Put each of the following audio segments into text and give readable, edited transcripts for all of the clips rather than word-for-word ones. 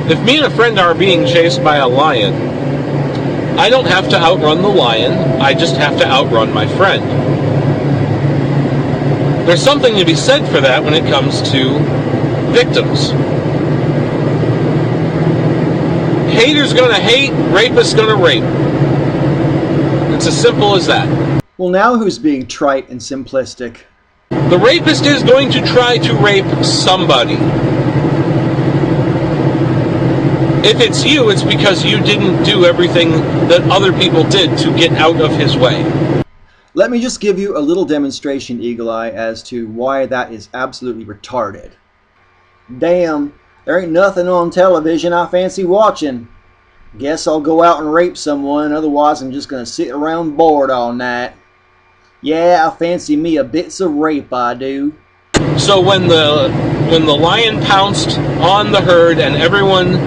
If me and a friend are being chased by a lion, I don't have to outrun the lion, I just have to outrun my friend. There's something to be said for that when it comes to victims. Haters gonna hate, rapists gonna rape. It's as simple as that. Well, now who's being trite and simplistic? The rapist is going to try to rape somebody. If it's you, it's because you didn't do everything that other people did to get out of his way. Let me just give you a little demonstration, Eagle Eye, as to why that is absolutely retarded. Damn, there ain't nothing on television I fancy watching. Guess I'll go out and rape someone, otherwise I'm just gonna sit around bored all night. Yeah, I fancy me a bits of rape, I do. So when the lion pounced on the herd and everyone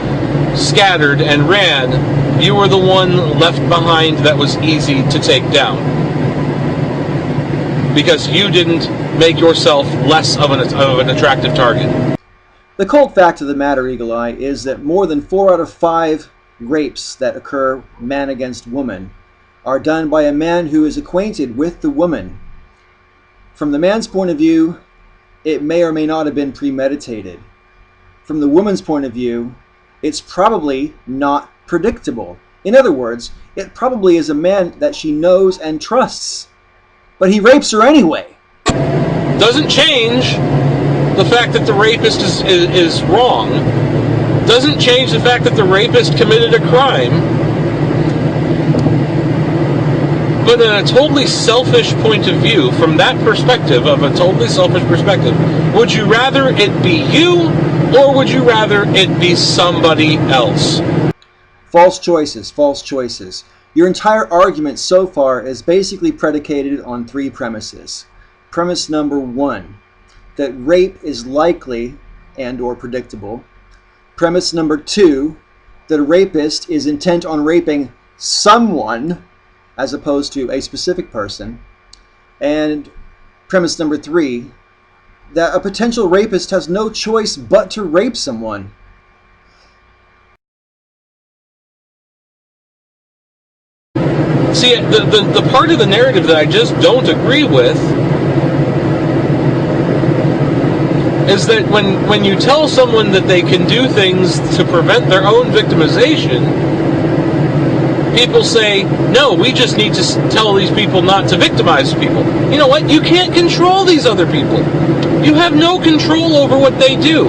scattered and ran, you were the one left behind that was easy to take down. Because you didn't make yourself less of an attractive target. The cold fact of the matter, Eagle Eye, is that more than 4 out of 5 rapes that occur man against woman are done by a man who is acquainted with the woman. From the man's point of view, it may or may not have been premeditated. From the woman's point of view, it's probably not predictable. In other words, it probably is a man that she knows and trusts. But he rapes her anyway. Doesn't change the fact that the rapist is wrong. Doesn't change the fact that the rapist committed a crime. But in a totally selfish point of view, from that perspective, of a totally selfish perspective, would you rather it be you, or would you rather it be somebody else? False choices, false choices. Your entire argument so far is basically predicated on 3 premises. Premise number 1, that rape is likely and or predictable. Premise number 2, that a rapist is intent on raping someone as opposed to a specific person. And premise number 3, that a potential rapist has no choice but to rape someone. See, the part of the narrative that I just don't agree with is that when you tell someone that they can do things to prevent their own victimization, people say, no, we just need to tell these people not to victimize people. You know what? You can't control these other people. You have no control over what they do.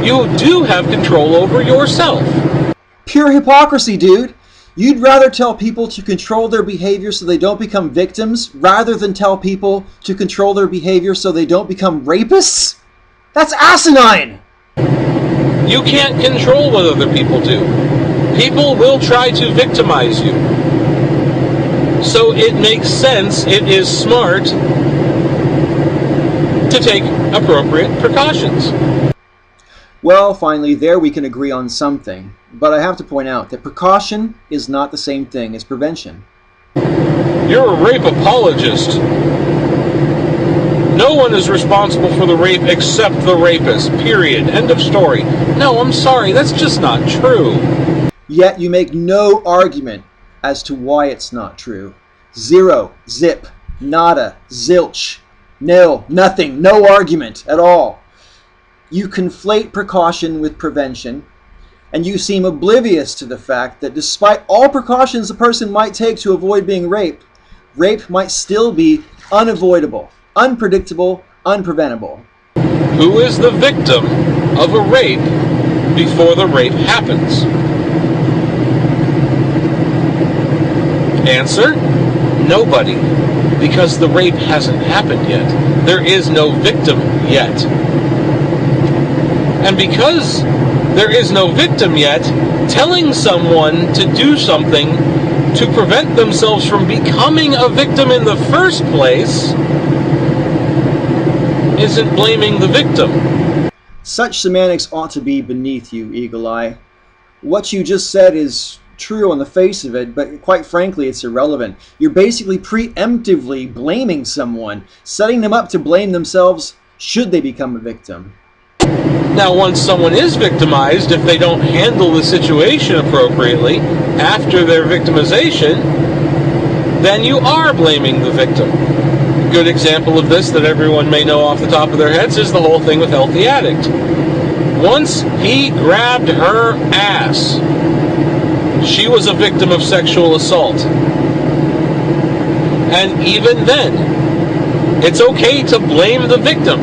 You do have control over yourself. Pure hypocrisy, dude. You'd rather tell people to control their behavior so they don't become victims, rather than tell people to control their behavior so they don't become rapists? That's asinine! You can't control what other people do. People will try to victimize you. So it makes sense, it is smart to take appropriate precautions. Well, finally, there we can agree on something. But I have to point out that precaution is not the same thing as prevention. You're a rape apologist. No one is responsible for the rape except the rapist, period. End of story. No, I'm sorry, that's just not true. Yet you make no argument as to why it's not true. Zero, zip, nada, zilch, nil, nothing, no argument at all. You conflate precaution with prevention, and you seem oblivious to the fact that despite all precautions a person might take to avoid being raped, rape might still be unavoidable, unpredictable, unpreventable. Who is the victim of a rape before the rape happens? Answer: nobody, because the rape hasn't happened yet. There is no victim yet. And because there is no victim yet, telling someone to do something to prevent themselves from becoming a victim in the first place isn't blaming the victim. Such semantics ought to be beneath you, Eagle Eye. What you just said is true on the face of it, but quite frankly, it's irrelevant. You're basically preemptively blaming someone, setting them up to blame themselves should they become a victim. Now, once someone is victimized, if they don't handle the situation appropriately after their victimization, then you are blaming the victim. A good example of this that everyone may know off the top of their heads is the whole thing with Healthy Addict. Once he grabbed her ass, she was a victim of sexual assault. And even then, it's okay to blame the victim,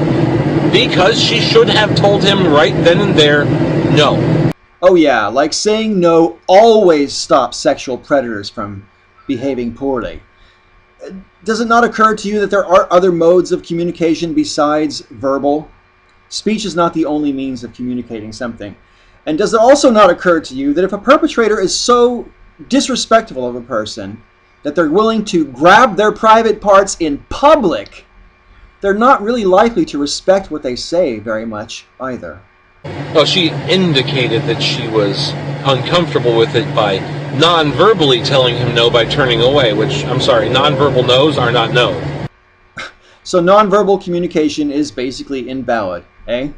because she should have told him right then and there, no. Oh yeah, like saying no always stops sexual predators from behaving poorly. Does it not occur to you that there are other modes of communication besides verbal? Speech is not the only means of communicating something. And does it also not occur to you that if a perpetrator is so disrespectful of a person that they're willing to grab their private parts in public, they're not really likely to respect what they say very much either? Well, she indicated that she was uncomfortable with it by non-verbally telling him no by turning away, which, I'm sorry, non-verbal no's are not no. So non-verbal communication is basically invalid, eh?